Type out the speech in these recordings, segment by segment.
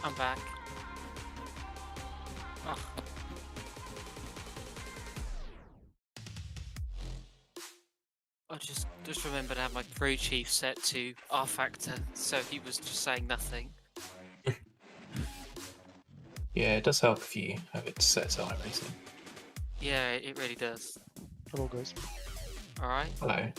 I'm back. Oh, I just remembered I had my crew chief set to R factor, so he was just saying nothing. Yeah, it does help if you have it set to iracing. Yeah, it really does. Hello, guys. All right. Hello.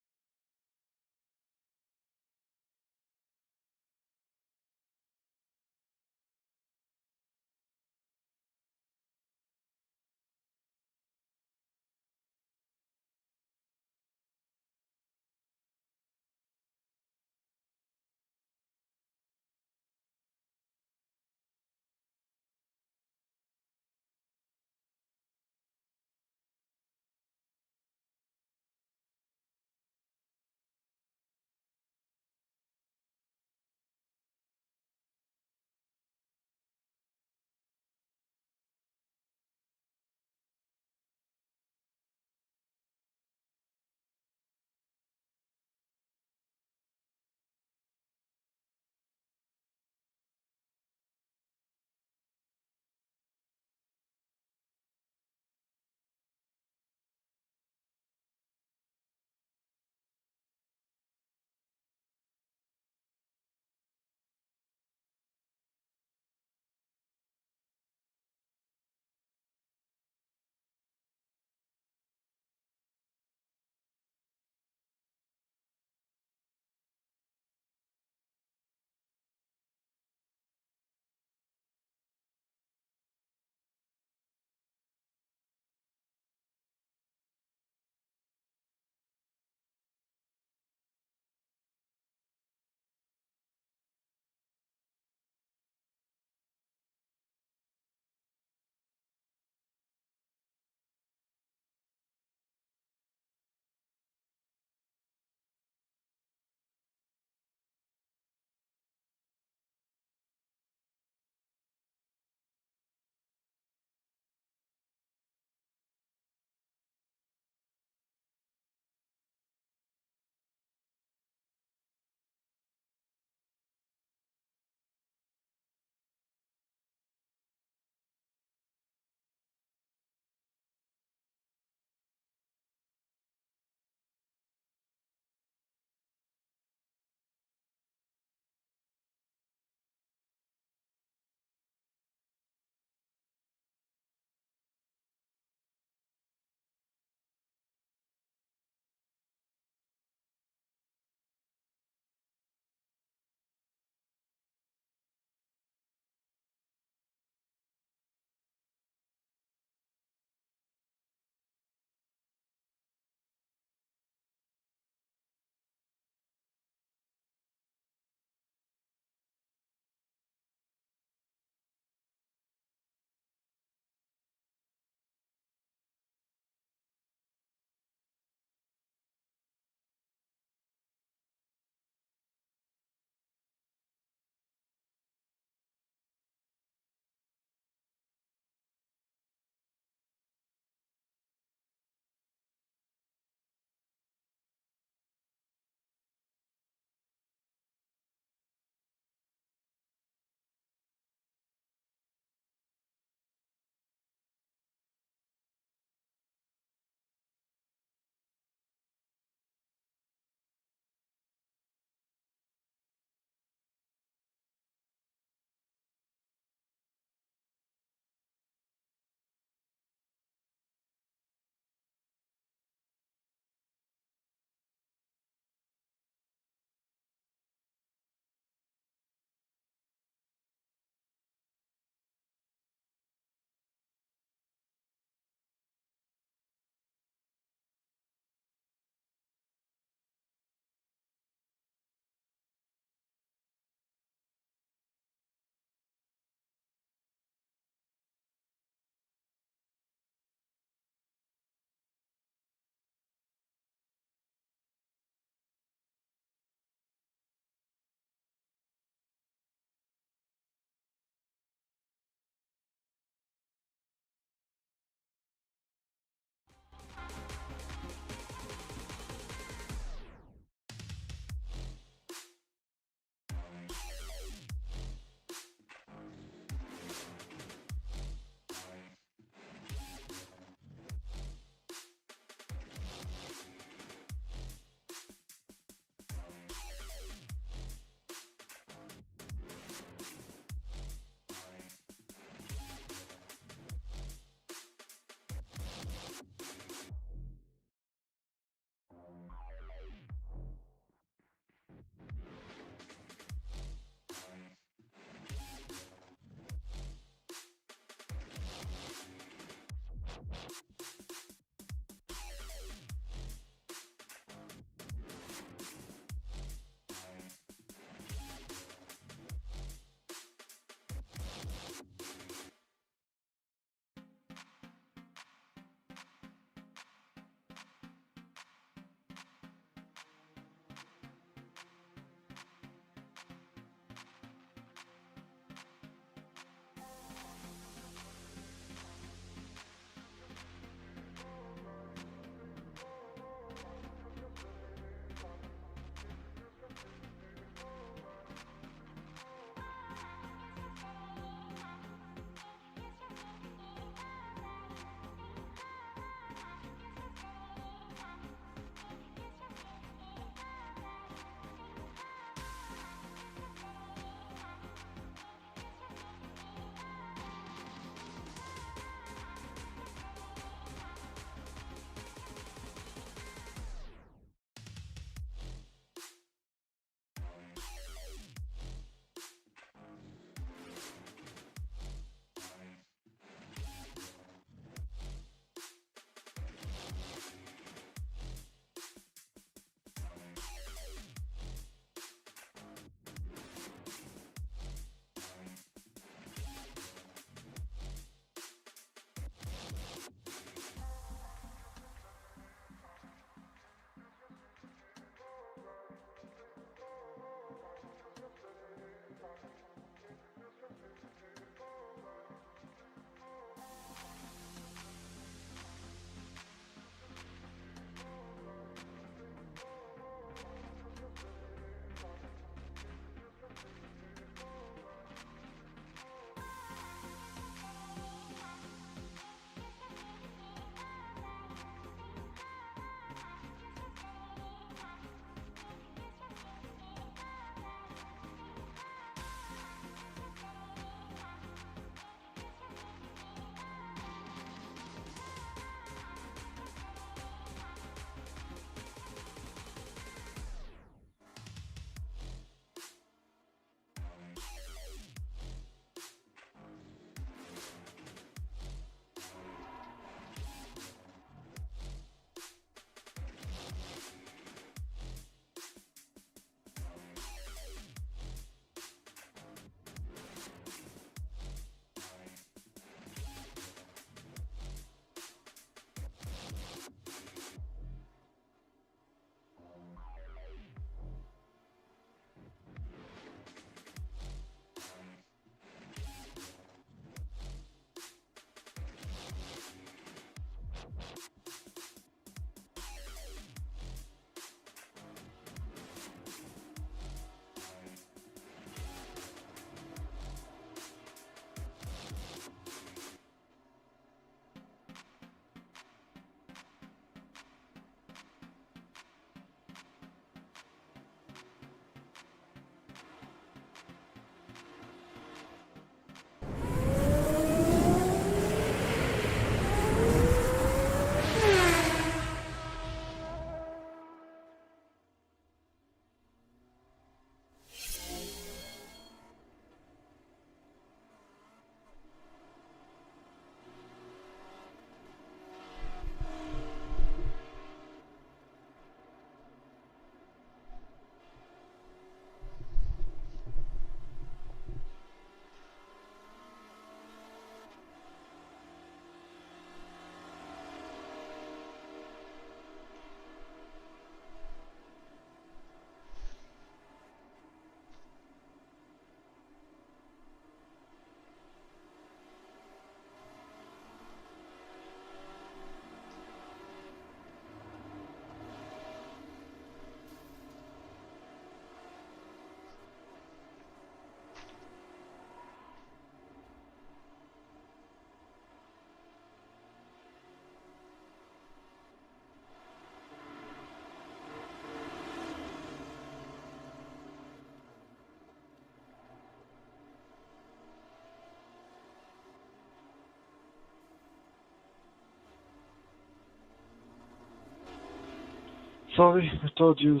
Sorry, I told you.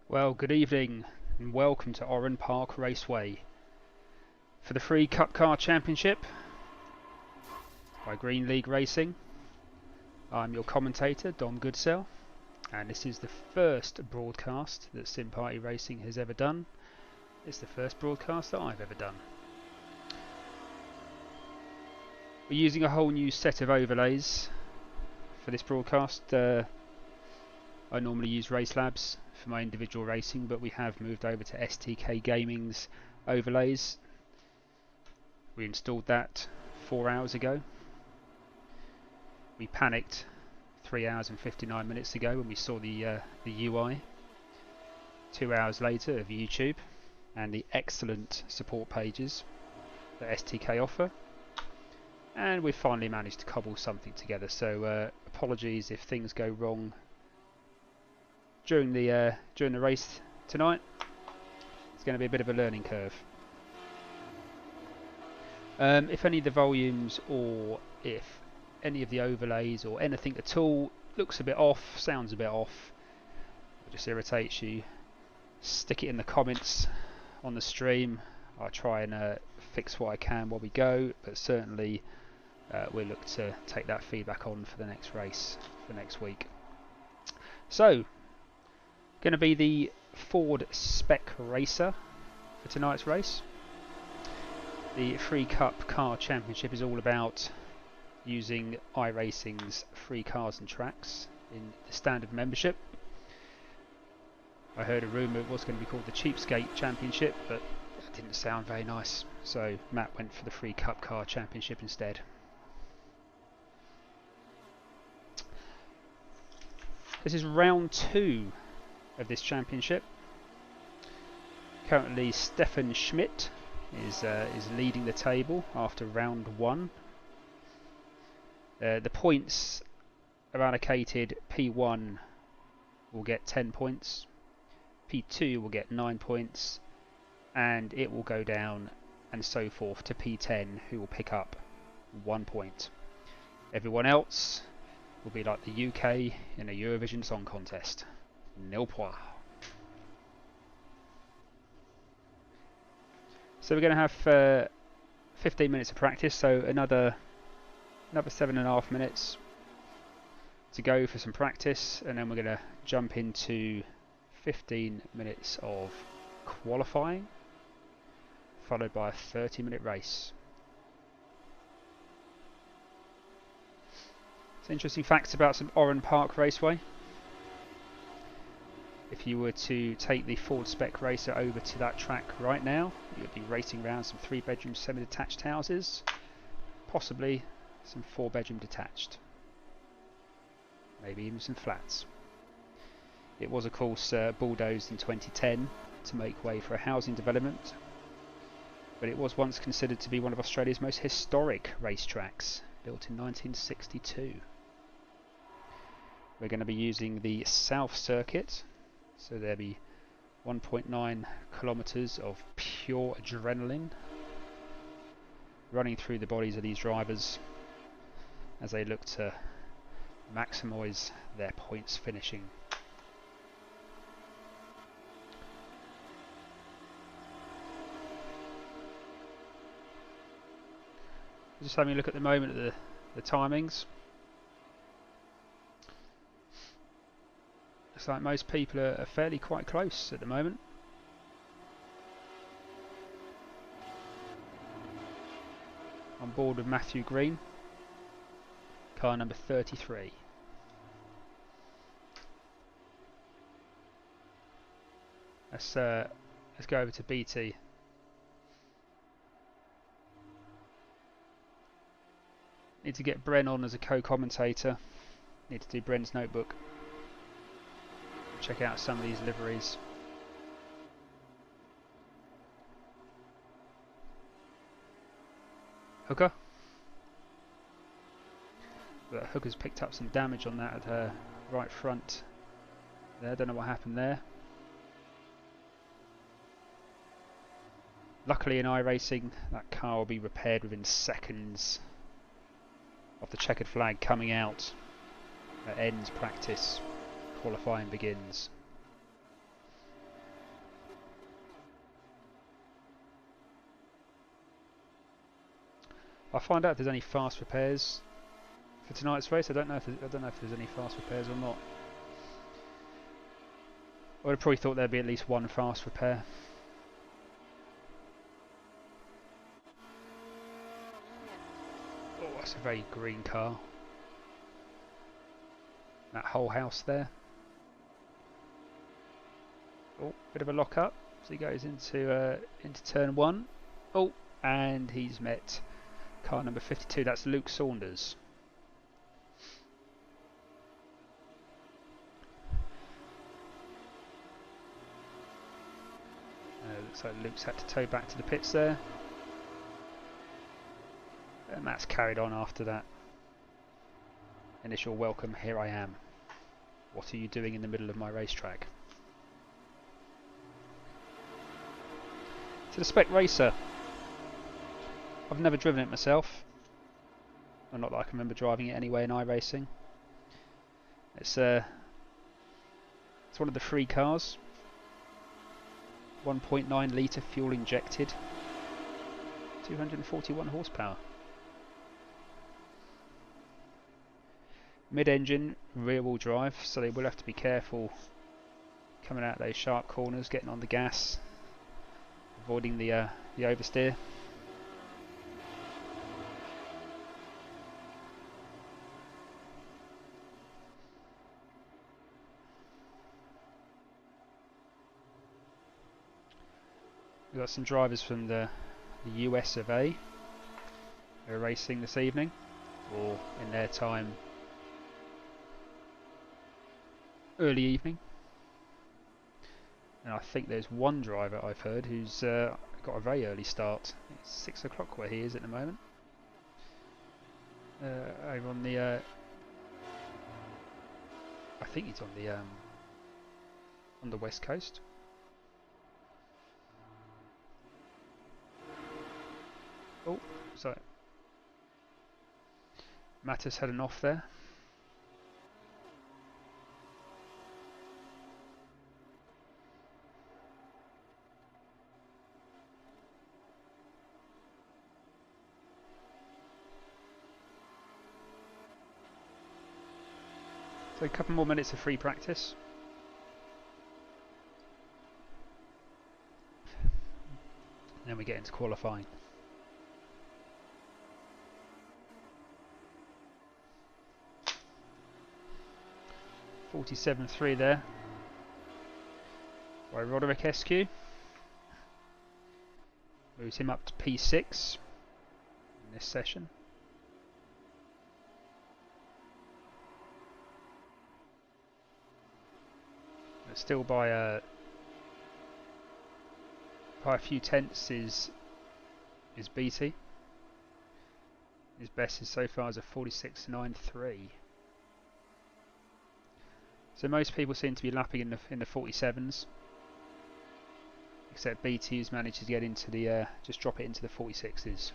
Well, good evening and welcome to Oran Park Raceway for the free Cup Car Championship by Green League Racing. I'm your commentator, Dom Goodsell, and this is the first broadcast that Sim Party Racing has ever done. It's the first broadcast that I've ever done. We're using a whole new set of overlays for this broadcast. I normally use Race Labs for my individual racing, but we have moved over to STK Gaming's overlays. We installed that 4 hours ago. We panicked 3 hours and 59 minutes ago when we saw the UI. 2 hours later of YouTube and the excellent support pages that STK offer, and we finally managed to cobble something together. So apologies if things go wrong during the race tonight. It's going to be a bit of a learning curve. If any of the volumes or if any of the overlays or anything at all looks a bit off, sounds a bit off, or just irritates you, stick it in the comments on the stream. I'll try and fix what I can while we go, but certainly we'll look to take that feedback on for the next race for next week. So, going to be the Ford Spec Racer for tonight's race. The Free Cup Car Championship is all about using iRacing's free cars and tracks in the standard membership. I heard a rumour it was going to be called the Cheapskate Championship, but that didn't sound very nice, so Matt went for the Free Cup Car Championship instead. This is round 2 of this championship. Currently Stefan Schmidt is leading the table after round 1. The points are allocated. P1 will get 10 points, P2 will get 9 points, and it will go down and so forth to P10, who will pick up 1 point. Everyone else will be like the UK in a Eurovision Song Contest. Nil point. So we're going to have 15 minutes of practice, so another 7.5 minutes to go for some practice, and then we're going to jump into 15 minutes of qualifying, followed by a 30-minute race. Some interesting facts about some Oran Park Raceway. If you were to take the Ford Spec Racer over to that track right now, you would be racing around some 3-bedroom semi-detached houses, possibly some 4-bedroom detached, maybe even some flats. It was of course bulldozed in 2010 to make way for a housing development, but it was once considered to be one of Australia's most historic racetracks, built in 1962. We're going to be using the South Circuit, so there'll be 1.9 kilometres of pure adrenaline running through the bodies of these drivers as they look to maximise their points finishing. Just having a look at the moment at the timings. Looks like most people are fairly quite close at the moment. On board with Matthew Green, car number 33. Let's go over to BT. Need to get Bren on as a co-commentator. Need to do Bren's notebook. Check out some of these liveries. Hooker. But Hooker's picked up some damage on that at her right front. There, don't know what happened there. Luckily in iRacing, that car will be repaired within seconds of the checkered flag coming out. That ends practice. Qualifying begins. I'll find out if there's any fast repairs for tonight's race. I don't know if there's any fast repairs or not. I would have probably thought there'd be at least one fast repair. Oh, that's a very green car. That whole house there. Oh, bit of a lock up. So he goes into turn 1. Oh, and he's met car number 52. That's Luke Saunders. Looks like Luke's had to tow back to the pits there. And Matt's carried on after that initial welcome. Here I am. What are you doing in the middle of my racetrack? To the Spec Racer. I've never driven it myself. Well, not that I can remember driving it anyway in iRacing. It's one of the free cars. 1.9 litre fuel injected. 241 horsepower. Mid-engine, rear-wheel drive, so they will have to be careful coming out those sharp corners, getting on the gas, avoiding the oversteer. We've got some drivers from the US of A who are racing this evening, or in their time early evening. And I think there's one driver I've heard who's got a very early start. It's 6 o'clock where he is at the moment. Over on the I think he's on the west coast. Oh, so Mattis had an off there. So a couple more minutes of free practice. Then we get into qualifying. .47.3 there by Roderick SQ. Moves him up to P6 in this session. But still by a few tenths is BT. His best is so far is a 46.93. So most people seem to be lapping in the 47s, except BT, who's managed to get into the just drop it into the 46s.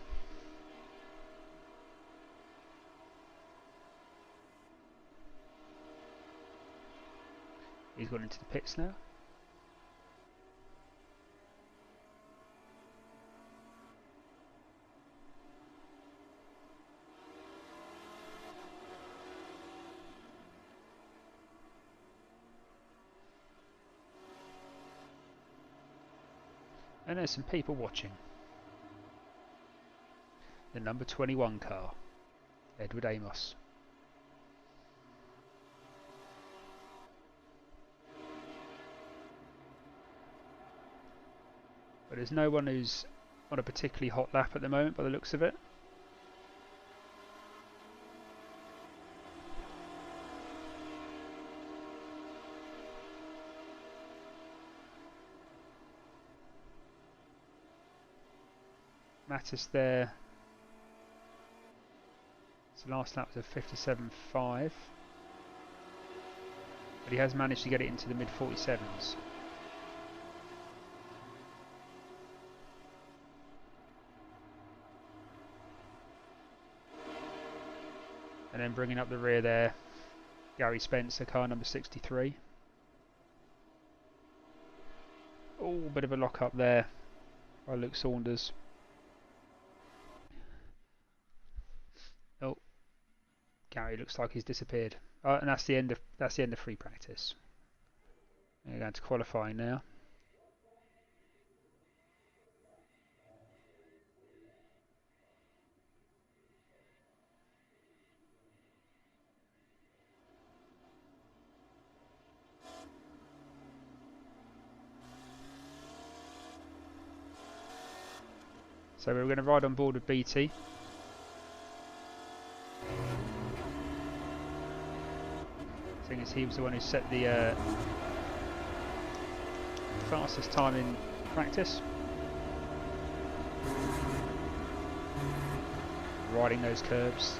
He's gone into the pits now. And there's some people watching. The number 21 car, Edward Amos. But there's no one who's on a particularly hot lap at the moment by the looks of it. Mattis there. So last lap was a 57.5. But he has managed to get it into the mid 47s. And then bringing up the rear there, Gary Spencer, car number 63. Oh, bit of a lock up there by Luke Saunders. Oh, Gary looks like he's disappeared. And that's the end of free practice. We're going to qualifying now. So we're going to ride on board with BT. Seeing as he was the one who set the fastest time in practice. Riding those curves.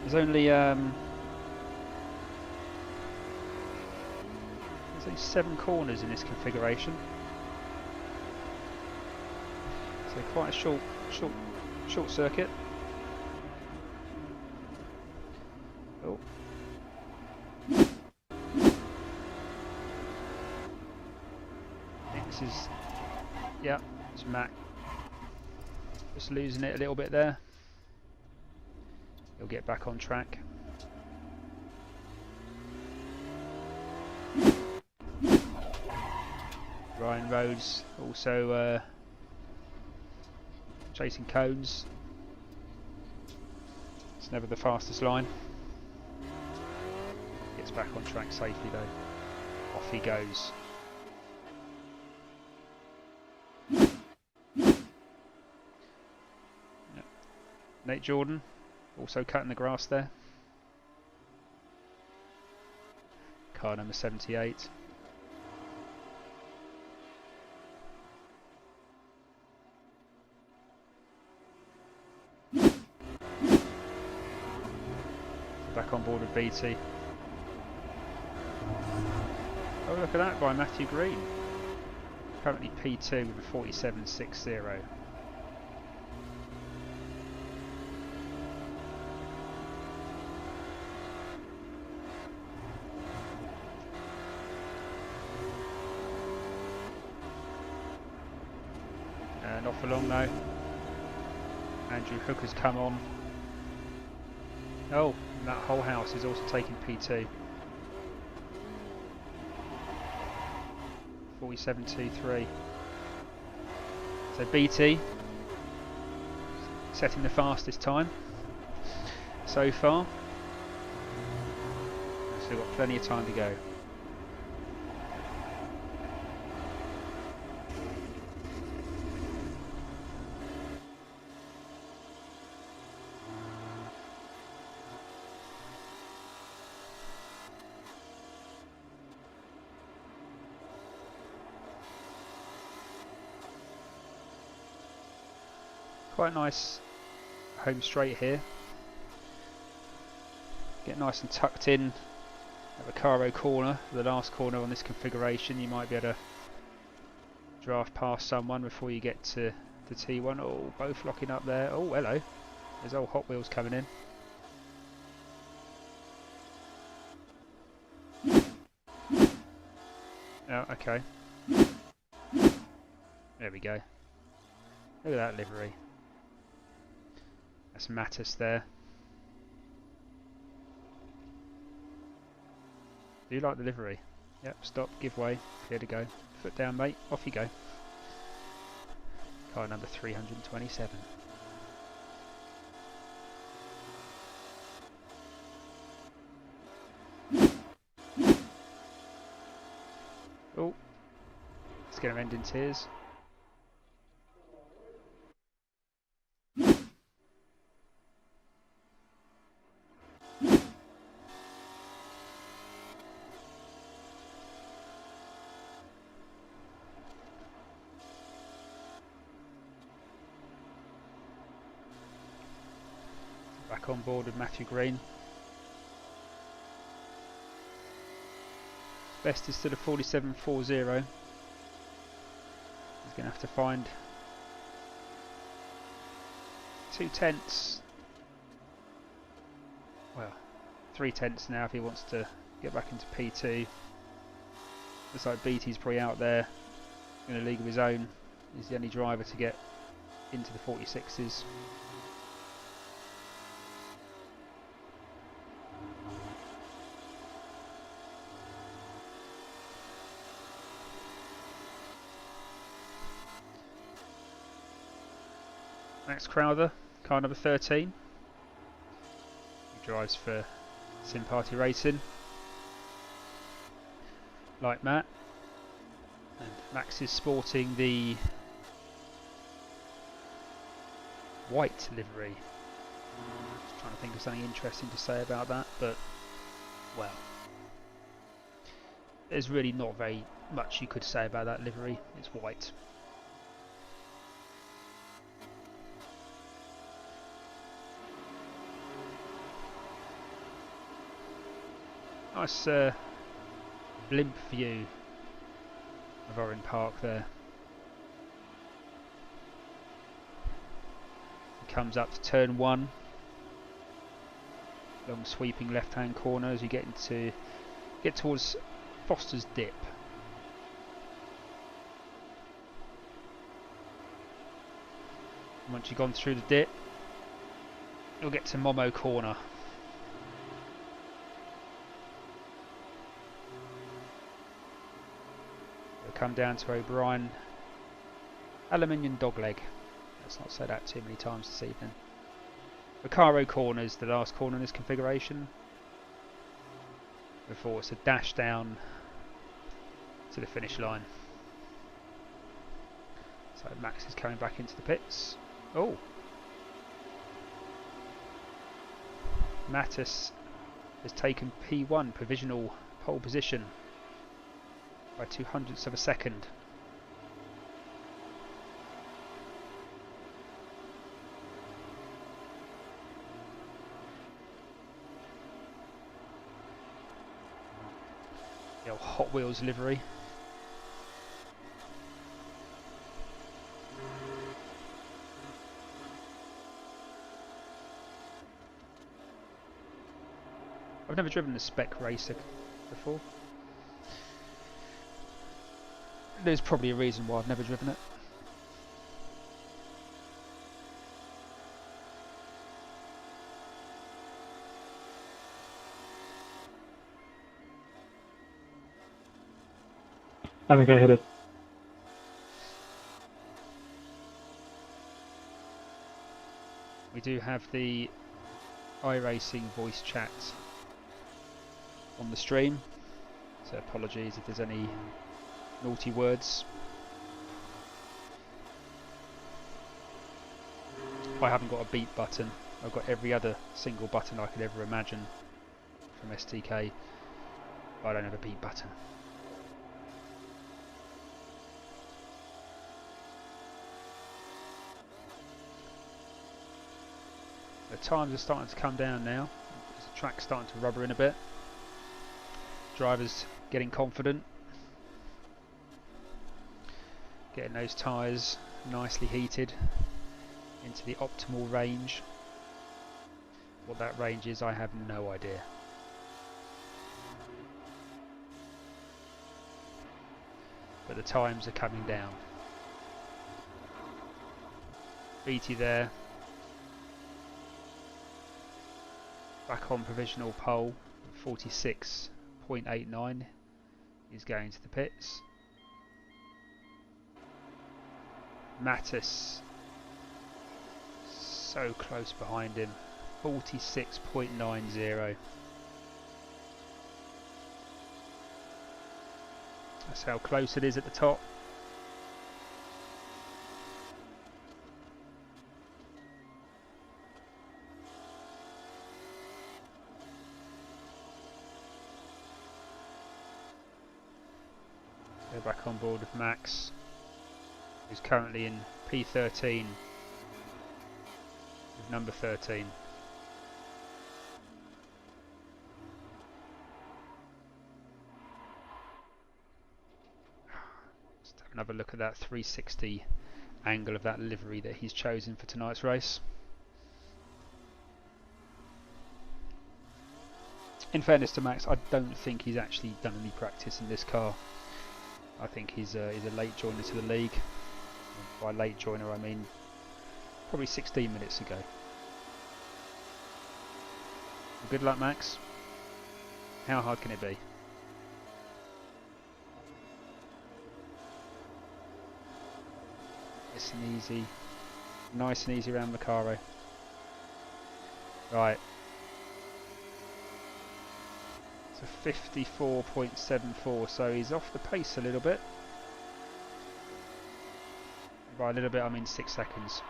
There's only 7 corners in this configuration, so quite a short circuit. Oh, I think this is, yeah, it's Mac just losing it a little bit there. He'll get back on track. Ryan Rhodes also chasing cones. It's never the fastest line. Gets back on track safely though. Off he goes. Yep. Nate Jordan also cutting the grass there. Car number 78. Back on board with BT. Oh, look at that by Matthew Green. Currently P2 with a 47.60. And off along now. Andrew Hooker's come on. Oh, and that whole house is also taking P2. 47.23. So BT setting the fastest time so far. Still got plenty of time to go. Quite nice home straight here. Get nice and tucked in at the Caro corner, the last corner on this configuration. You might be able to draft past someone before you get to the T1. Oh, both locking up there. Oh, hello. There's old Hot Wheels coming in. Oh, okay. There we go. Look at that livery. That's Mattis there. Do you like the livery? Yep, stop, give way, clear to go. Foot down, mate, off you go. Car number 327. Oh, it's going to end in tears. Back on board with Matthew Green. Best is still a 47.40. He's going to have to find 2/10. Well, 3/10 now if he wants to get back into P2. Looks like BT's probably out there in a league of his own. He's the only driver to get into the 46s. Max Crowther, car number 13. He drives for Sim Party Racing. Like Matt. And Max is sporting the white livery. Just trying to think of something interesting to say about that, but well, there's really not very much you could say about that livery. It's white. Nice blimp view of Oran Park there. He comes up to turn 1. Long sweeping left hand corner as you get towards Foster's Dip. And once you've gone through the dip, you'll get to Momo Corner. Come down to O'Brien Aluminium Dogleg. Let's not say that too many times this evening. Recaro Corner is the last corner in this configuration before it's a dash down to the finish line. So Max is coming back into the pits. Oh, Mattis has taken P1 provisional pole position by 0.02 of a second. The old Hot Wheels livery. I've never driven a spec racer before. There's probably a reason why I've never driven it. I think I hit it. We do have the iRacing voice chat on the stream, so apologies if there's any naughty words. I haven't got a beat button. I've got every other single button I could ever imagine from STK, but I don't have a beat button. The times are starting to come down now. The track's starting to rubber in a bit. Drivers getting confident. Getting those tyres nicely heated into the optimal range. What that range is, I have no idea. But the times are coming down. BT there. Back on provisional pole, 46.89. He's going to the pits. Mattis so close behind him, 46.90. That's how close it is at the top. Go back on board with Max, who's currently in P13 with number 13. Let's have another look at that 360 angle of that livery that he's chosen for tonight's race. In fairness to Max, I don't think he's actually done any practice in this car. I think he's a late joiner to the league. By late joiner I mean probably 16 minutes ago. Good luck, Max. How hard can it be? Nice and easy around Macaro. Right. So 54.74, so he's off the pace a little bit. By a little bit I mean 6 seconds.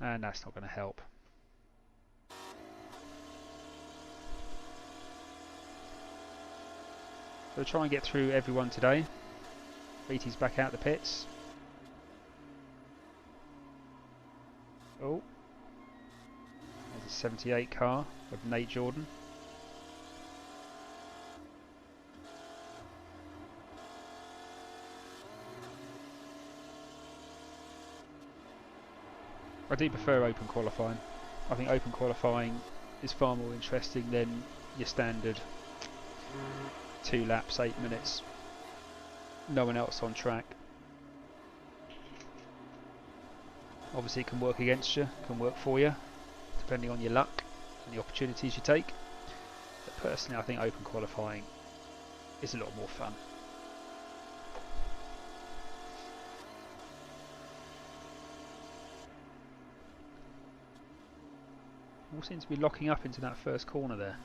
And that's not going to help. So we'll try and get through everyone today. BT's back out the pits. Oh. There's a 78 car of Nate Jordan. I do prefer open qualifying. I think open qualifying is far more interesting than your standard 2 laps, 8 minutes. No one else on track. Obviously it can work against you, can work for you, depending on your luck and the opportunities you take. But personally I think open qualifying is a lot more fun. All seems to be locking up into that first corner there.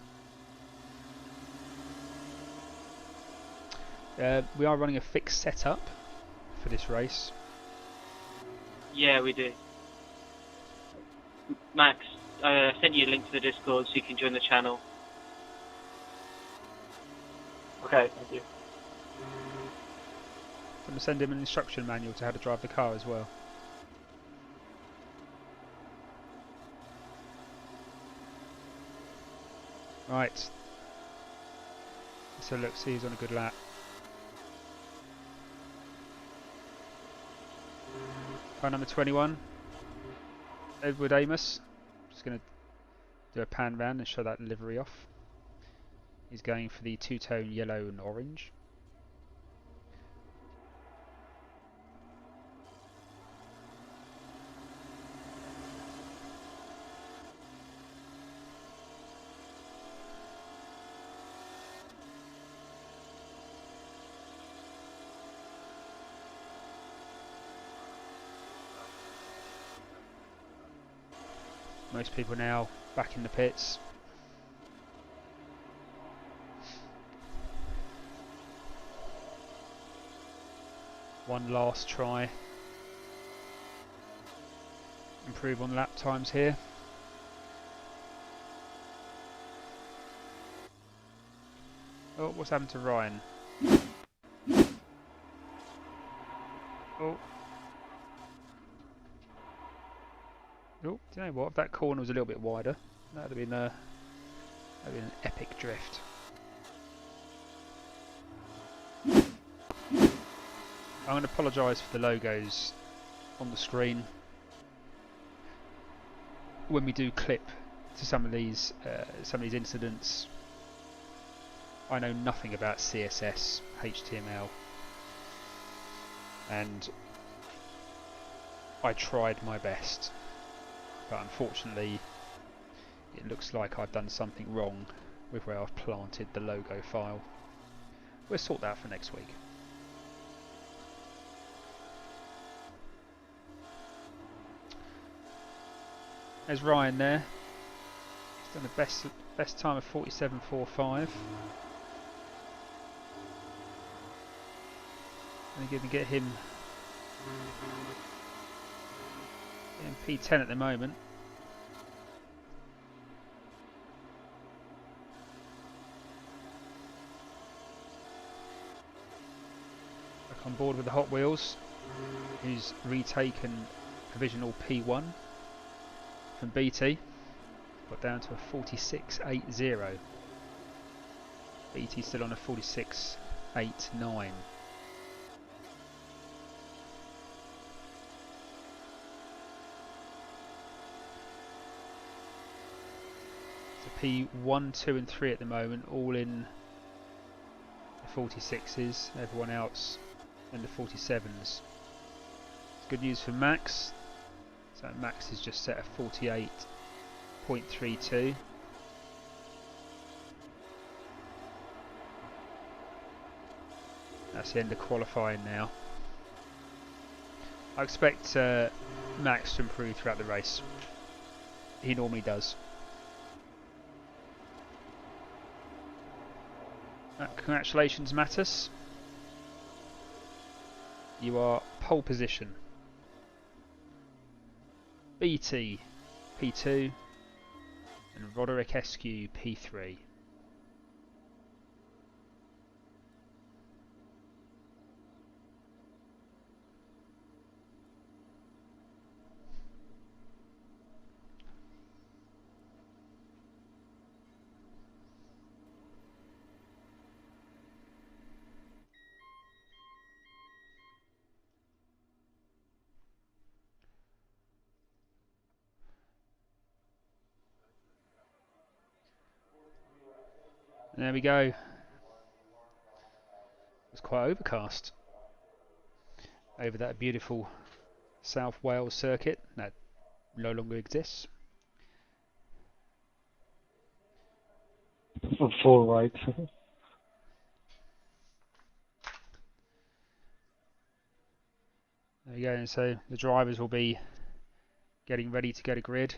We are running a fixed setup for this race. Yeah, we do. Max, I sent you a link to the Discord so you can join the channel. Okay, thank you. I'm going to send him an instruction manual to how to drive the car as well. Right. So look, see who's on a good lap. Car number 21, Edward Amos. Just going to do a pan round and show that livery off. He's going for the two-tone yellow and orange. Most people now back in the pits. One last try. Improve on lap times here. Oh, what's happened to Ryan? Oh. Oh, do you know what? If that corner was a little bit wider, that would have been an epic drift. I'm going to apologise for the logos on the screen. When we do clip to some of these incidents, I know nothing about CSS, HTML, and I tried my best. But unfortunately it looks like I've done something wrong with where I've planted the logo file. We'll sort that out for next week. There's Ryan there. He's done the best time of 47.45. And going to get him in P10 at the moment. Back on board with the Hot Wheels, who's retaken provisional P1 from BT. Got down to a 46.80. BT still on a 46.89. P1, 2 and 3 at the moment, all in the 46s, everyone else in the 47s. It's good news for Max. So Max is just set a 48.32. That's the end of qualifying now. I expect Max to improve throughout the race. He normally does. Congratulations, Mattis. You are pole position. BT P2 and Roderick Eskew P3. There we go. It's quite overcast over that beautiful South Wales circuit that no longer exists. Full right. There we go, and so the drivers will be getting ready to go to grid.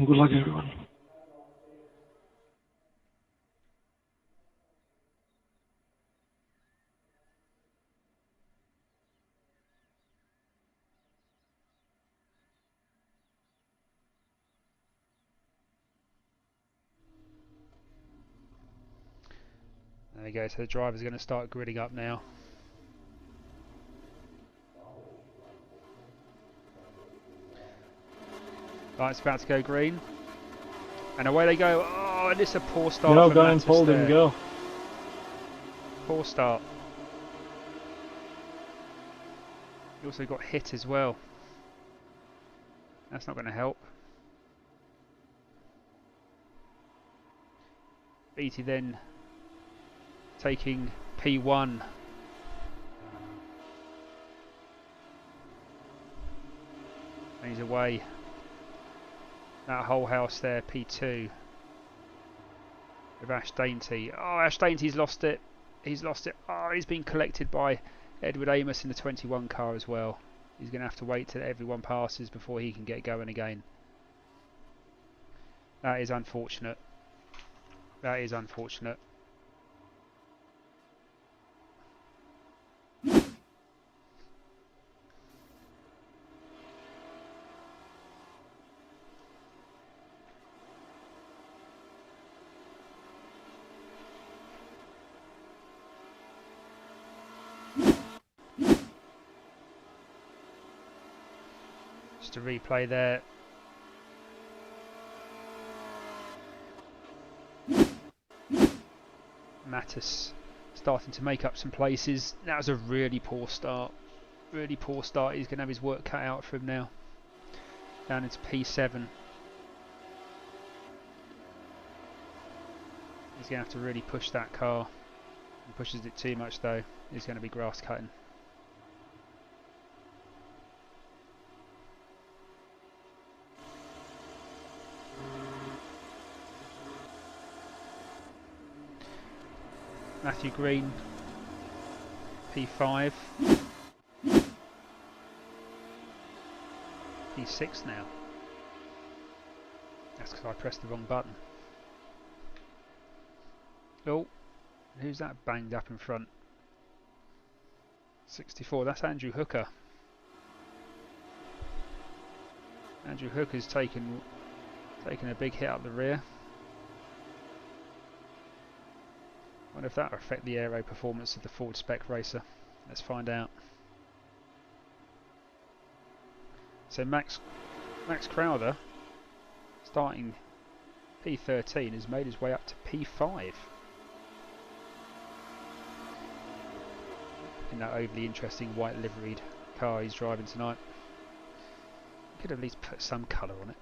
Good luck, everyone. There we go, so the drivers are going to start gridding up now. Light's about to go green. And away they go. Oh, and it's a poor start No, for go and Mattis hold there. him, go. Poor start. He also got hit as well. That's not going to help. Beatty then taking P1. And he's away. That whole house there, P2. With Ash Dainty. Oh, Ash Dainty's lost it. He's lost it. Oh, he's been collected by Edward Amos in the 21 car as well. He's going to have to wait till everyone passes before he can get going again. That is unfortunate. That is unfortunate. Just a replay there. Mattis starting to make up some places. That was a really poor start. Really poor start. He's going to have his work cut out for him now. Down into P7. He's going to have to really push that car. He pushes it too much though. He's going to be grass cutting. Matthew Green, P5, P6 now. That's because I pressed the wrong button. Oh, who's that banged up in front? 64, that's Andrew Hooker. Andrew Hooker's taken a big hit up the rear. Wonder if that will affect the aero performance of the Ford Spec Racer. Let's find out. So Max Crowder, starting P13, has made his way up to P5 in that overly interesting white liveried car he's driving tonight. Could at least put some colour on it.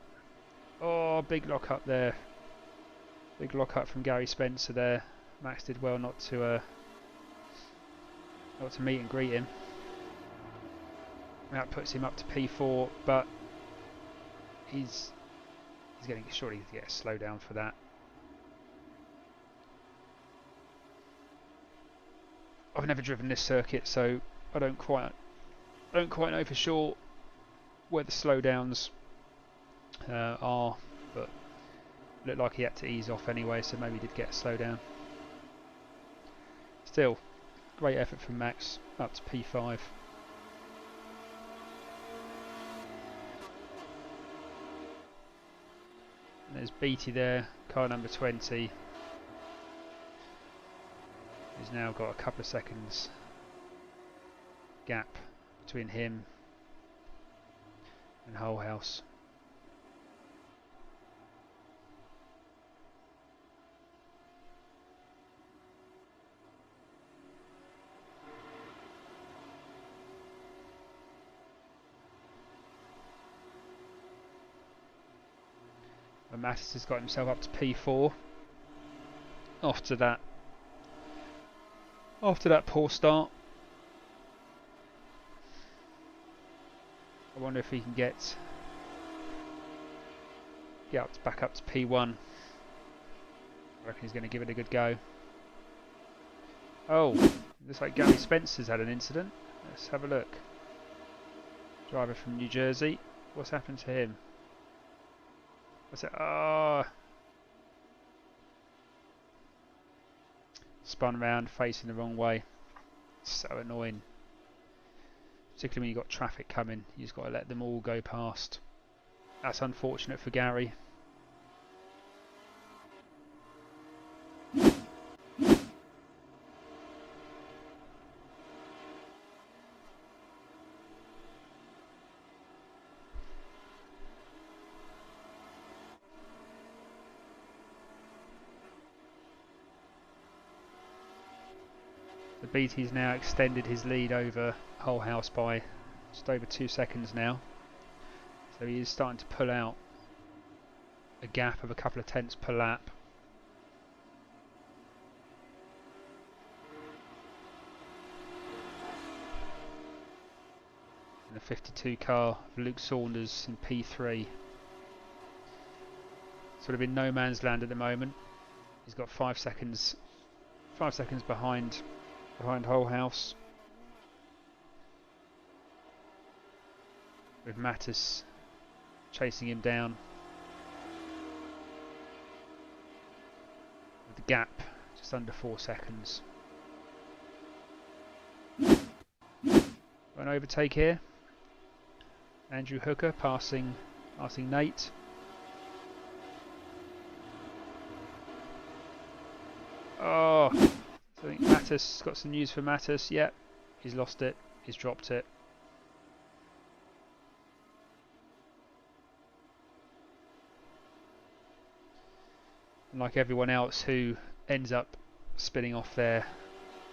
Oh, big lock up there. Big lock up from Gary Spencer there. Max did well not to meet and greet him. That puts him up to P4, but he's getting surely to get a slowdown for that. I've never driven this circuit, so I don't quite know for sure where the slowdowns are, but looked like he had to ease off anyway, so maybe he did get a slowdown. Still, great effort from Max, up to P5. And there's Beattie there, car number 20. He's now got a couple of seconds gap between him and Hull House. And Mattis has got himself up to P4 after that poor start. I wonder if he can get back up to P1. I reckon he's going to give it a good go. Oh, looks like Gary Spencer's had an incident. Let's have a look. Driver from New Jersey. What's happened to him? What's it? Ah, spun around, facing the wrong way. So annoying. Particularly when you've got traffic coming, you just got to let them all go past. That's unfortunate for Gary. The BT's now extended his lead over Hull House by just over 2 seconds now. So he is starting to pull out a gap of a couple of tenths per lap. And the 52 car of Luke Saunders in P3. Sort of in no man's land at the moment. He's got 5 seconds behind Hull House, with Mattis chasing him down, with the gap just under 4 seconds. An overtake here. Andrew Hooker passing Nate. Oh, I think Mattis got some news for Mattis. Yep, he's lost it. He's dropped it. And like everyone else who ends up spinning off there,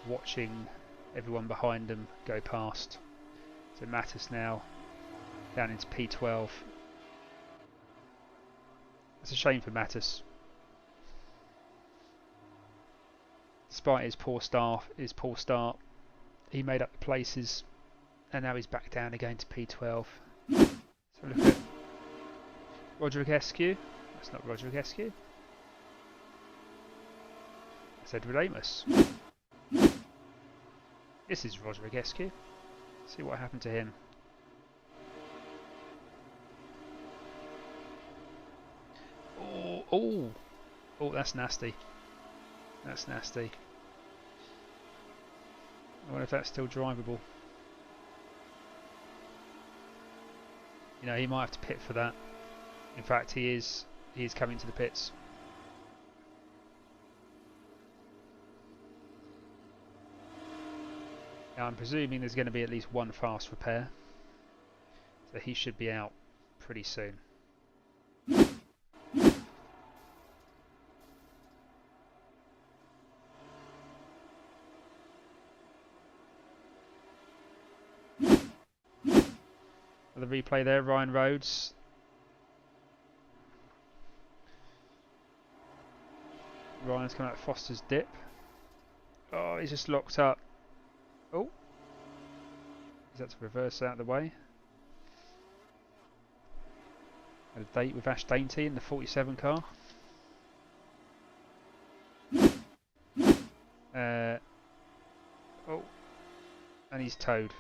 watching everyone behind them go past. So Mattis now down into P12. It's a shame for Mattis. Despite his poor start, he made up the places, and now he's back down again to P12. So look at Roderick Eskew. That's not Roderick Eskew. That's Edward Amos. This is Roderick Eskew. See what happened to him. Oh, that's nasty. That's nasty. I wonder if that's still drivable. You know, he might have to pit for that. In fact, he is coming to the pits. Now I'm presuming there's going to be at least one fast repair, so he should be out pretty soon. The replay there, Ryan Rhodes. Ryan's coming out of Foster's dip. Oh, he's just locked up. Oh, is that to reverse out of the way? Had a date with Ash Dainty in the 47 car. Oh, and he's towed.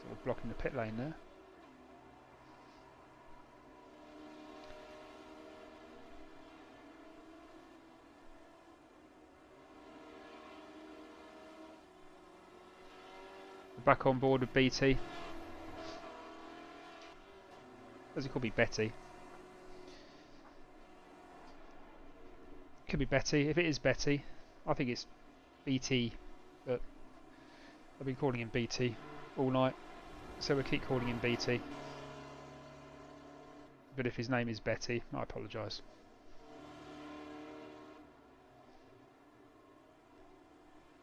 Sort of blocking the pit lane there. Back on board with BT. Does he call me Betty? Could be Betty. If it is Betty, I think it's BT, but I've been calling him BT all night, so we'll keep calling him BT. But if his name is Betty, I apologise.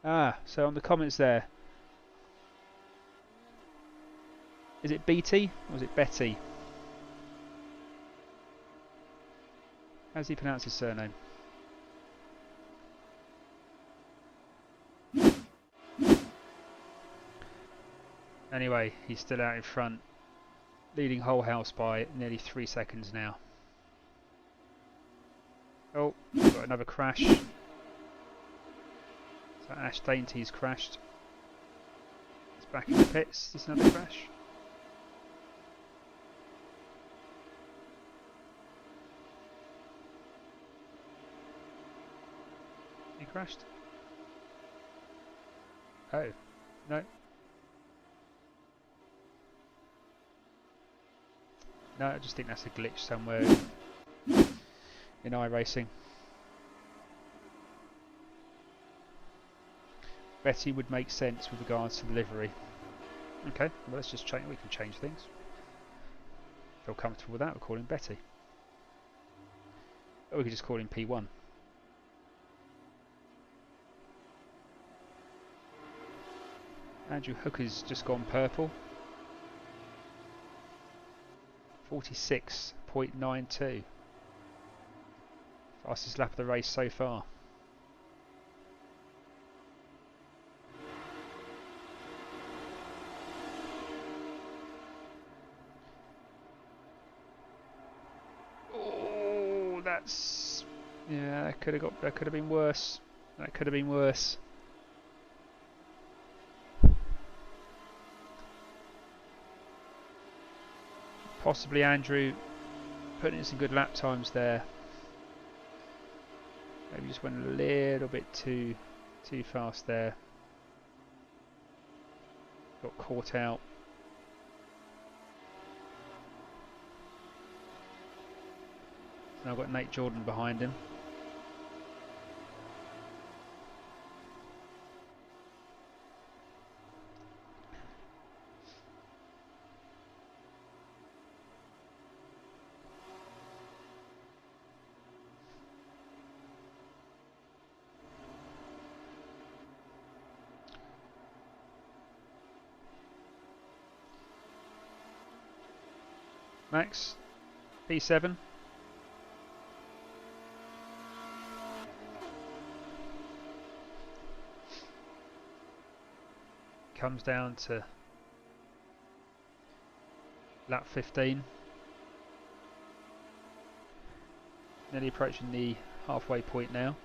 Ah, so on the comments there, is it BT or is it Betty? How does he pronounce his surname? Anyway, he's still out in front, leading whole house by nearly 3 seconds now. Oh, we've got another crash. So Ash Dainty's crashed. It's back in the pits. Is this another crash? He crashed? Oh, no. No, I just think that's a glitch somewhere in iRacing. Betty would make sense with regards to the livery. Okay, well let's just change. We can change things. Feel comfortable with that? We'll call him Betty. Or we could just call him P1. Andrew Hooker's just gone purple. 46.92. Fastest lap of the race so far. Oh, that's, yeah, that could have been worse. That could have been worse. Possibly Andrew putting in some good lap times there. Maybe just went a little bit too fast there. Got caught out. Now I've got Nate Jordan behind him. Max, P7. Comes down to lap 15. Nearly approaching the halfway point now.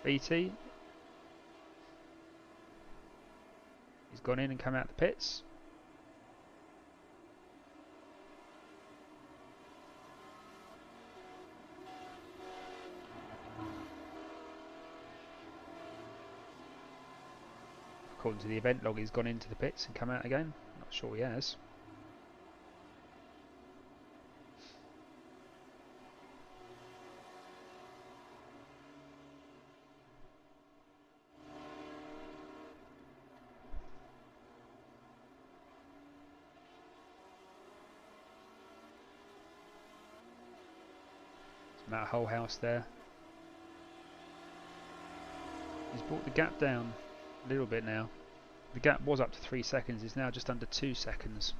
BT, he's gone in and come out the pits. according to the event log, he's gone into the pits and come out again. Not sure he has. Matt Holehouse there. He's brought the gap down a little bit now. The gap was up to 3 seconds, it's now just under 2 seconds.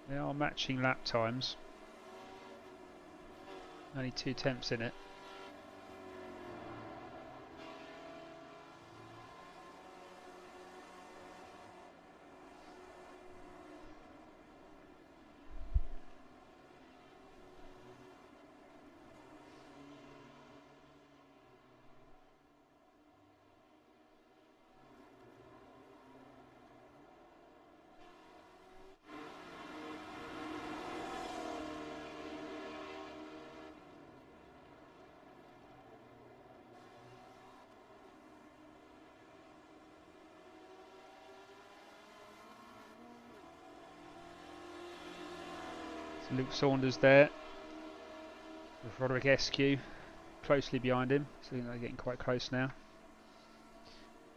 They are matching lap times. Only 2 tenths in it. Luke Saunders there with Roderick Eskew closely behind him, so they're getting quite close now.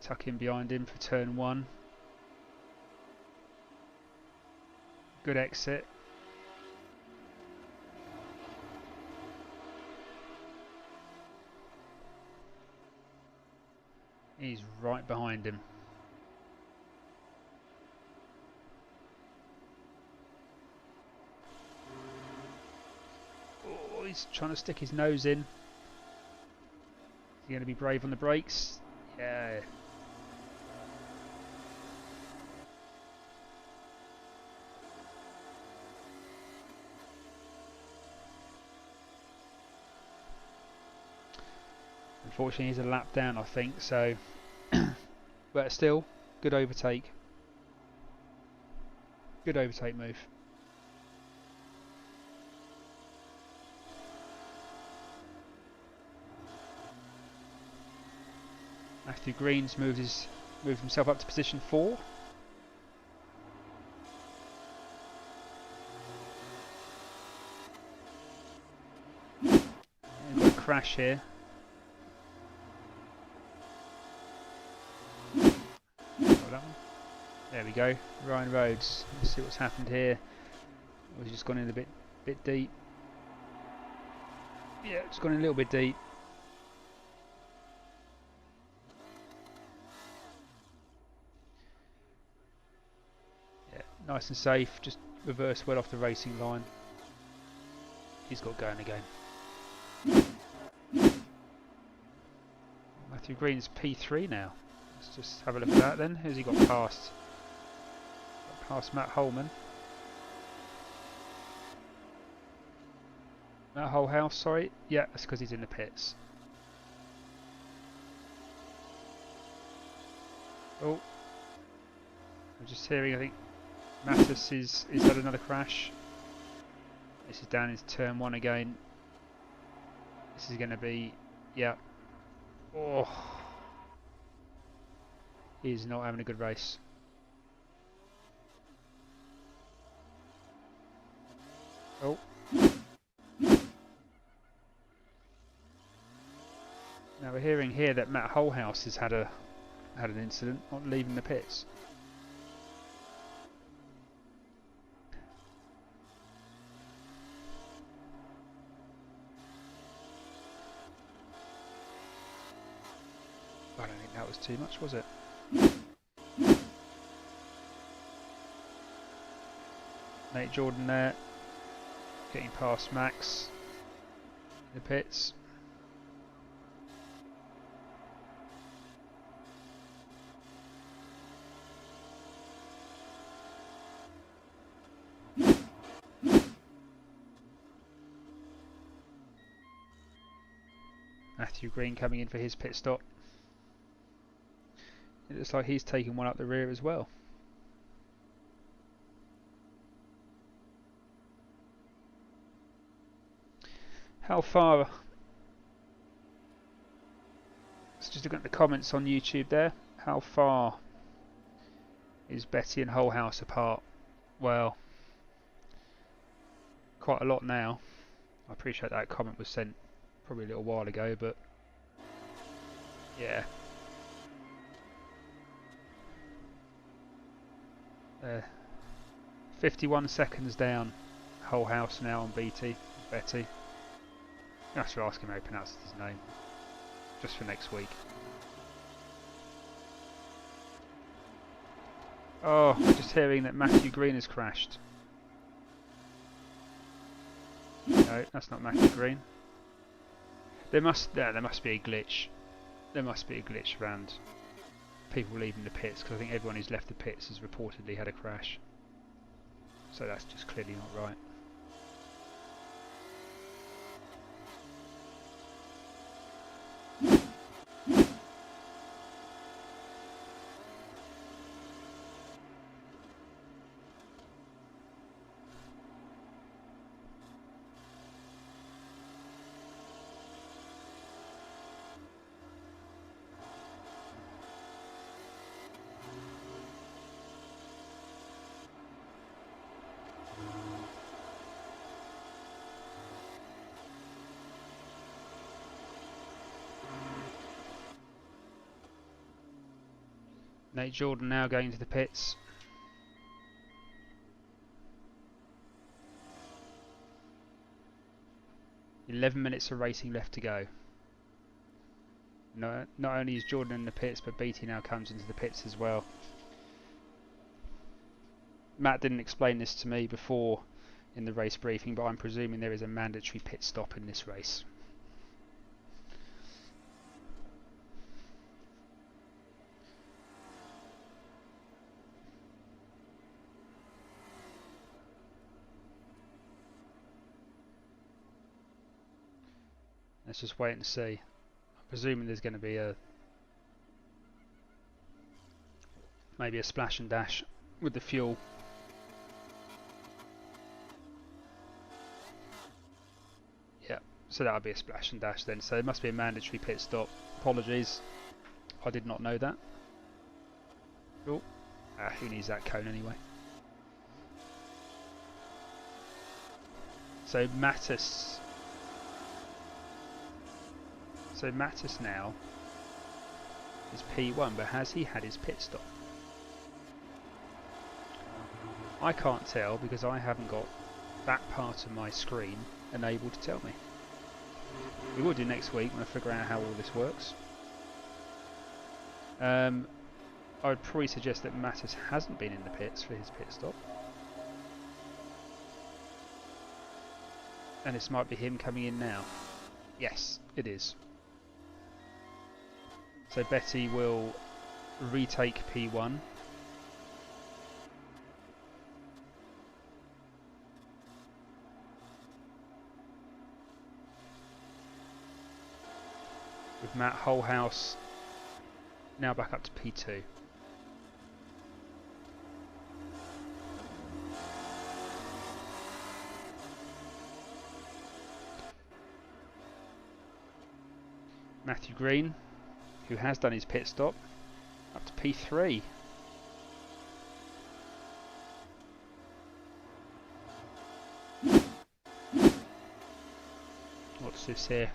Tuck in behind him for turn 1. Good exit. He's right behind him. He's trying to stick his nose in. Is he going to be brave on the brakes? Yeah. Unfortunately, he's a lap down, I think, so. But still, good overtake. Good overtake move. Matthew Green's moved himself up to position 4. We've got a crash here. There we go. Ryan Rhodes. Let's see what's happened here. He's just gone in a bit deep. Yeah, it's gone in a little bit deep. Nice and safe, just reverse well off the racing line. He's got going again. Matthew Green's P3 now. Let's just have a look at that then. Who's he got past? Got past Matt Holman. Matt Holehouse, sorry. Yeah, that's because he's in the pits. Oh. I'm just hearing, I think, Mattis is had another crash. This is down into turn 1 again. This is going to be, yeah. Oh, he's not having a good race. Oh. Now we're hearing here that Matt Holehouse has had an incident on leaving the pits. I don't think that was too much, was it? Nate Jordan there, getting past Max in the pits. Matthew Green coming in for his pit stop. It looks like he's taking one up the rear as well. How far just looking at the comments on YouTube there. How far is Betty and Whole House apart? Well, quite a lot now. I appreciate that comment was sent probably a little while ago, but yeah. 51 seconds down. Whole House now on BT. Betty. You have to ask him how he pronounces his name. Just for next week. Oh, just hearing that Matthew Green has crashed. No, that's not Matthew Green. There must be a glitch. There must be a glitch around people leaving the pits, because I think everyone who's left the pits has reportedly had a crash. So that's just clearly not right. Nate Jordan now going into the pits. .11 minutes of racing left to go. No, not only is Jordan in the pits, but BT now comes into the pits as well. Matt didn't explain this to me before in the race briefing, but I'm presuming there is a mandatory pit stop in this race. Let's just wait and see. I'm presuming there's going to be maybe a splash and dash with the fuel. Yeah, so that'll be a splash and dash then. So it must be a mandatory pit stop. Apologies, I did not know that. Oh, who needs that cone anyway? So Mattis now is P1, but has he had his pit stop? I can't tell because I haven't got that part of my screen enabled to tell me. We will do next week when I figure out how all this works. I would probably suggest that Mattis hasn't been in the pits for his pit stop. And this might be him coming in now. Yes, it is. So Betty will retake P1. With Matt Whole House now back up to P2. Matthew Green, who has done his pit stop, up to P3. What's this here?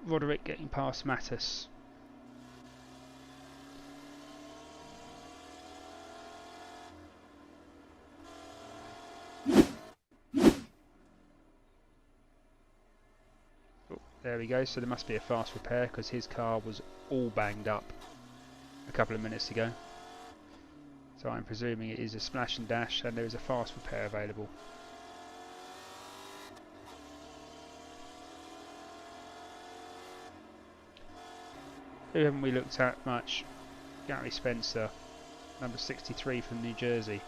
Roderick getting past Mattis. There we go, so there must be a fast repair because his car was all banged up a couple of minutes ago. So I'm presuming it is a splash and dash and there is a fast repair available. Who haven't we looked at much? Gary Spencer, number 63 from New Jersey.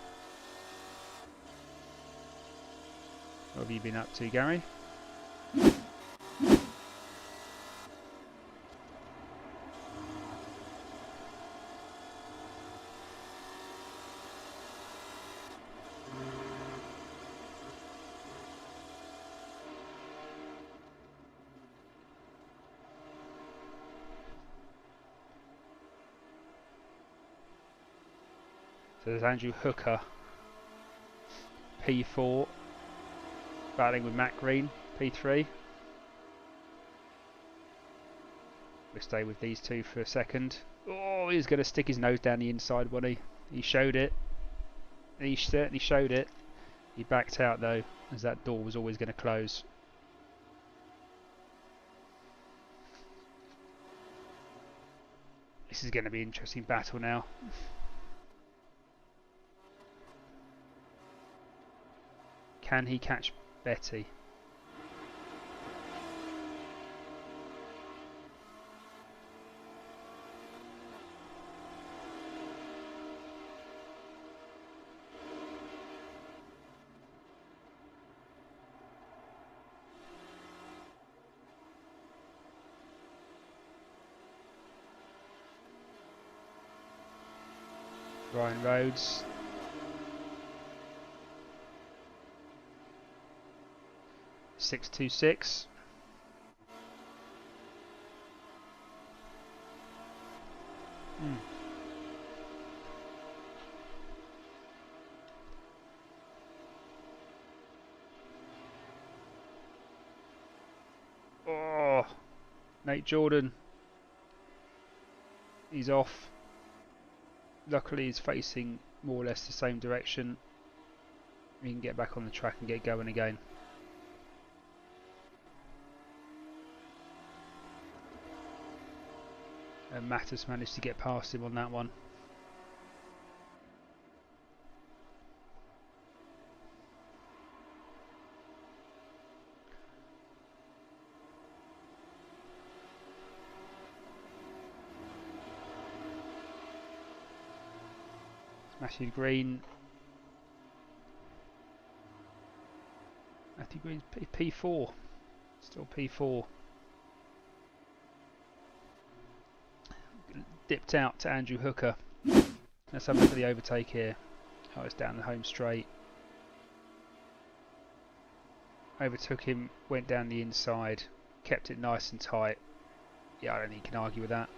What have you been up to, Gary? So there's Andrew Hooker, P4, battling with Matt Green, P3. We'll stay with these two for a second. Oh, he's going to stick his nose down the inside, wasn't he? He showed it. He certainly showed it. He backed out though, as that door was always going to close. This is going to be an interesting battle now. Can he catch Betty? Ryan Rhodes. Six 2-6. Oh, Nate Jordan. He's off. Luckily he's facing more or less the same direction. He can get back on the track and get going again. And Mattis managed to get past him on that one. Matthew Green. Matthew Green's P4. Still P4. Dipped out to Andrew Hooker. Let's have a look at the overtake here. Oh, it's down the home straight. Overtook him, went down the inside, kept it nice and tight. Yeah, I don't think you can argue with that.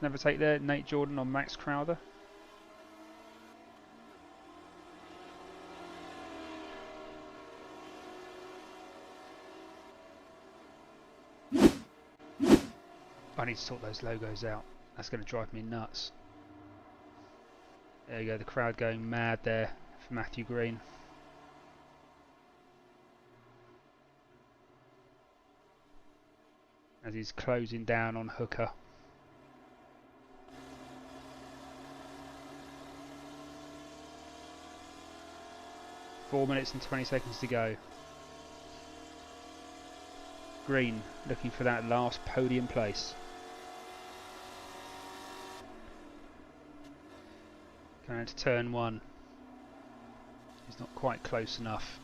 Never take there, Nate Jordan on Max Crowther. I need to sort those logos out. That's going to drive me nuts. There you go, the crowd going mad there for Matthew Green. As he's closing down on Hooker. Four minutes and 20 seconds to go. Green looking for that last podium place. Going to turn one. He's not quite close enough.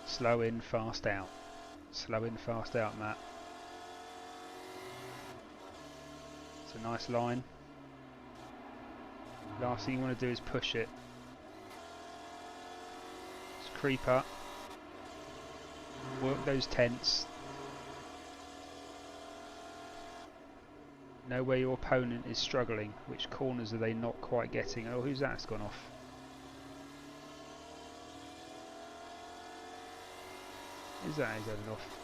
Slow in, fast out. Slow in, fast out, Matt. It's a nice line. Last thing you want to do is push it. Just creep up. Work those tents. Know where your opponent is struggling. Which corners are they not quite getting? Oh, who's that? It's gone off. Who's that? He's headed off.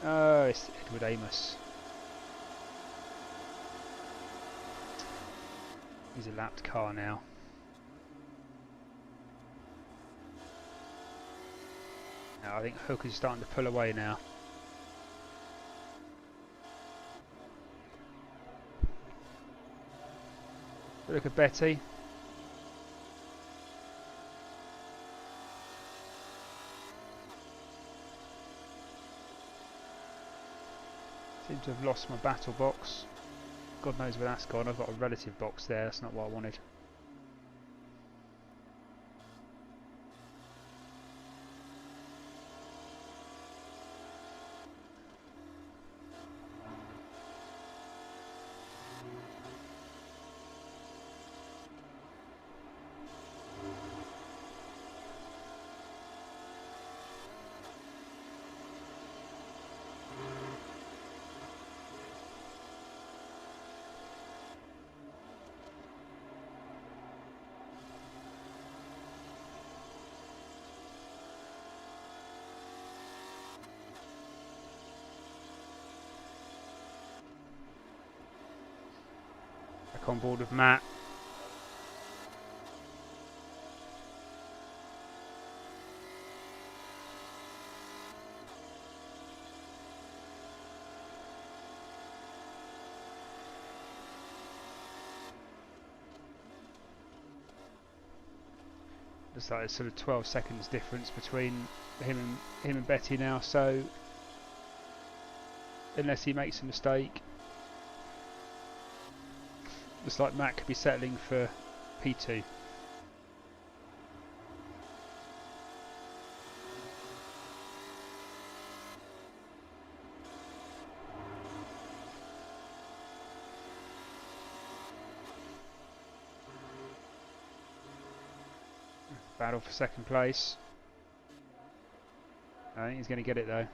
Oh, it's Edward Amos. He's a lapped car now. Now I think Hooker's starting to pull away now. Look at Betty. Seem to have lost my battle box. God knows where that's gone. I've got a relative box there. That's not what I wanted. Back on board with Matt. Looks like there's sort of 12 seconds difference between him and Betty now, so unless he makes a mistake, looks like Matt could be settling for P2. Battle for second place. I think he's going to get it though.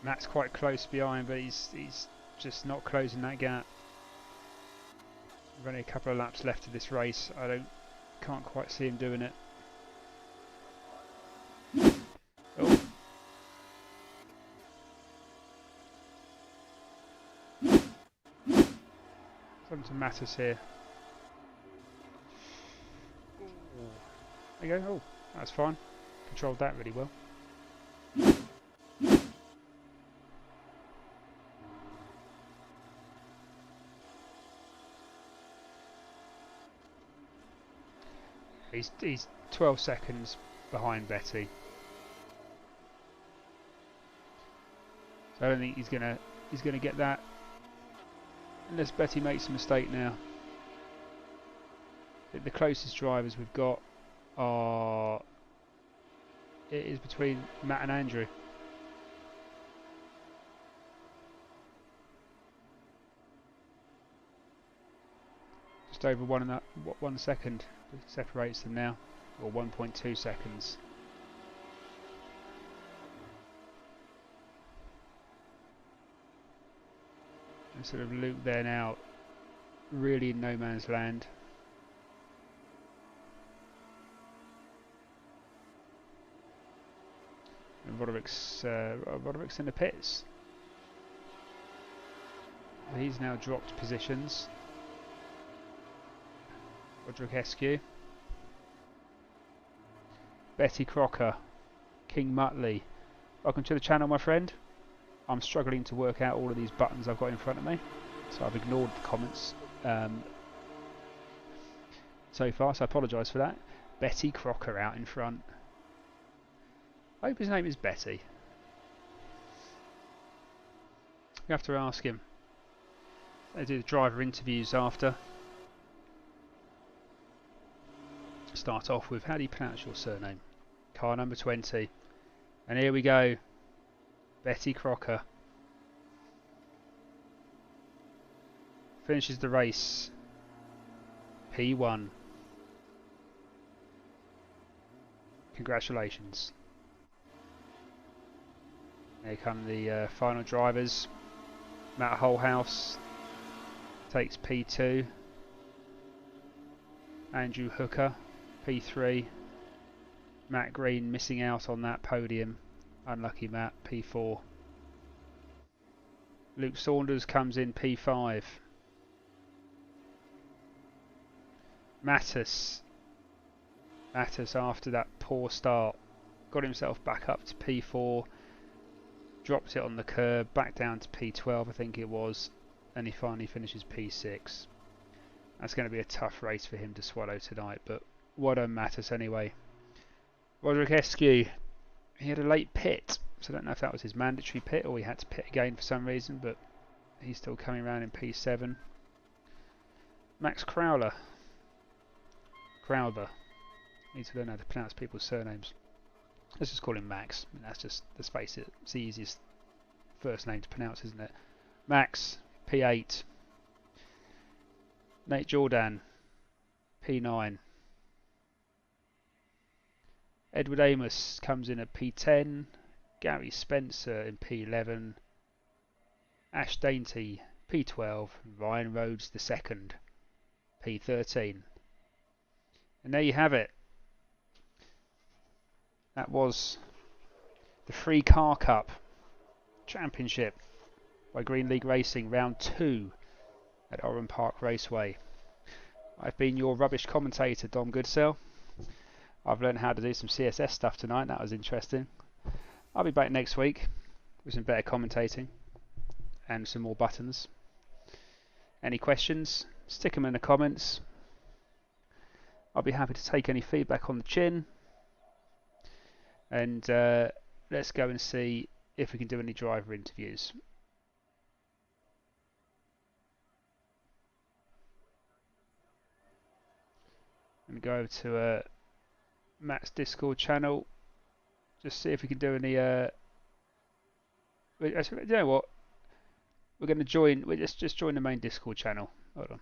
Matt's quite close behind, but he's just not closing that gap. We've only a couple of laps left of this race. Can't quite see him doing it. Oh. Something to Mattis here. There you go. Oh, that's fine. Controlled that really well. He's 12 seconds behind Betty. So I don't think he's gonna get that unless Betty makes a mistake now. The closest drivers we've got it is between Matt and Andrew. Just over 1 second separates them now, or 1.2 seconds. And sort of Luke there now, really in no man's land. And Roderick's in the pits. He's now dropped positions. Roderick Eskew. Betty Crocker. King Muttley. Welcome to the channel, my friend. I'm struggling to work out all of these buttons I've got in front of me, so I've ignored the comments so far, so I apologise for that. Betty Crocker out in front. I hope his name is Betty. You have to ask him. They do the driver interviews after. Start off with, how do you pronounce your surname? Car number 20. And here we go. Betty Crocker. Finishes the race. P1. Congratulations. Here come the final drivers. Matt Holhouse takes P2. Andrew Hooker, P3. Matt Green missing out on that podium. Unlucky Matt, P4. Luke Saunders comes in P5. Mattis after that poor start got himself back up to P4. Dropped it on the curb, back down to P12 I think it was, and he finally finishes P6. That's going to be a tough race for him to swallow tonight, but well done Mattis anyway. Roderick Eskew, he had a late pit, so I don't know if that was his mandatory pit or he had to pit again for some reason, but he's still coming around in P7. Max Crowther. Need to learn how to pronounce people's surnames. Let's just call him Max. I mean, let's face it, it's the easiest first name to pronounce, isn't it? Max, P8. Nate Jordan, P9. Edward Amos comes in at P10. Gary Spencer in P11. Ash Dainty, P12. Ryan Rhodes the second, P13. And there you have it. That was the Free Car Cup Championship by Green League Racing, round 2 at Oran Park Raceway. I've been your rubbish commentator, Dom Goodsell. I've learned how to do some CSS stuff tonight. That was interesting. I'll be back next week with some better commentating and some more buttons. Any questions? Stick them in the comments. I'll be happy to take any feedback on the chin. And let's go and see if we can do any driver interviews. Let me go over to Matt's Discord channel. Just see if we can do any. You know what? We're going to join. Just join the main Discord channel. Hold on.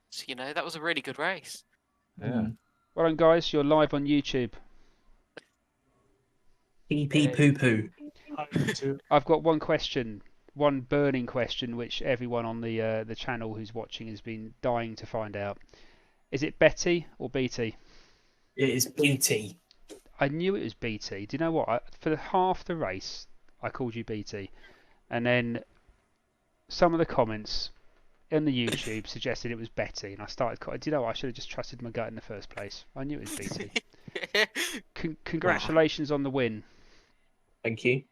So, that was a really good race. Yeah. Well done, guys. You're live on YouTube. Pee pee poo poo. I've got one question, one burning question, which everyone on the channel who's watching has been dying to find out. Is it Betty or BT? It is BT. I knew it was BT. Do you know what? For half the race, I called you BT, and then some of the comments in the YouTube suggested it was Betty, and I started. Do you know what? I should have just trusted my gut in the first place. I knew it was BT. Congratulations on the win. Thank you.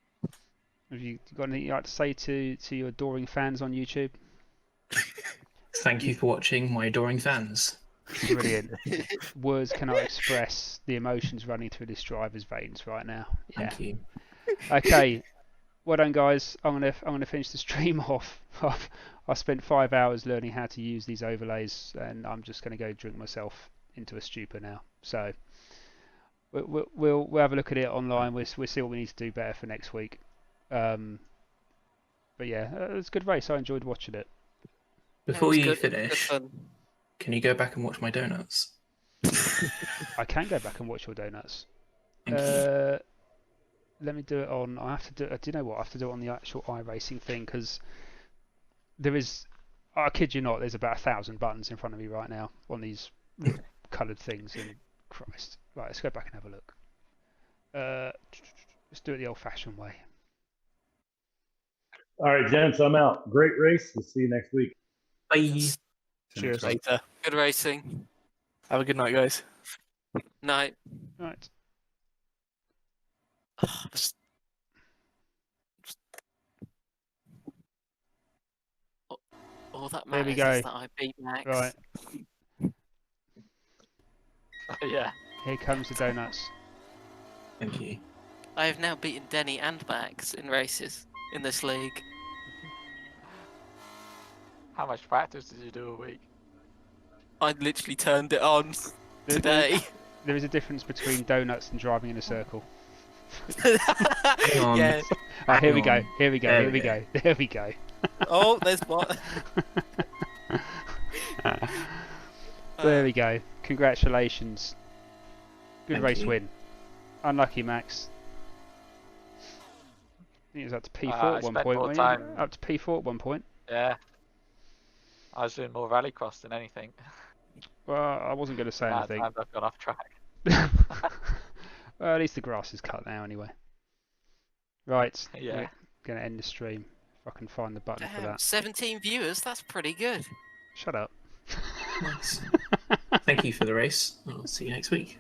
Have you got anything you'd like to say to your adoring fans on YouTube? Thank you for watching, my adoring fans. Brilliant. Words cannot express the emotions running through this driver's veins right now. Yeah. Thank you. Okay. Well done, guys. I'm gonna finish the stream off. I spent 5 hours learning how to use these overlays, and I'm just gonna go drink myself into a stupor now. So we'll have a look at it online. We'll see what we need to do better for next week. But yeah, it was a good race. I enjoyed watching it. Before was you good. finish, Good fun. can you go back and watch my donuts? I can go back and watch your donuts. Thank you. Let me do it on. I have to do. Do you know what? I have to do it on the actual iRacing thing because there is. I kid you not. There's about 1,000 buttons in front of me right now on these coloured things. And Christ, right. Let's go back and have a look. Let's do it the old-fashioned way. All right, gents, I'm out. Great race. We'll see you next week. Bye. Cheers. Later. Good racing. Have a good night, guys. Night. Right. All that There we matters is go. that I beat Max. Right. Yeah. Here comes the donuts. Thank you. I have now beaten Denny and Max in races in this league. How much practice did you do a week? I literally turned it on today. There is a difference between donuts and driving in a circle. Hang on. Yeah. Right, here we go. on. Here we go. There Here we we go. There we go. Oh, there's one. There we go. Congratulations. Good Thank race you. win. Unlucky, Max. I think it was up to P4 I at one spent point. more Weren't you? time- Up to P4 at one point. Yeah. I was doing more rallycross than anything. Well, I wasn't going to say anything. Times I've gone off track. Well, at least the grass is cut now anyway. Right. Yeah. We're going to end the stream. If I can find the button for Damn, that. 17 viewers, that's pretty good. Shut up. Nice. Thank you for the race. I'll see you next week.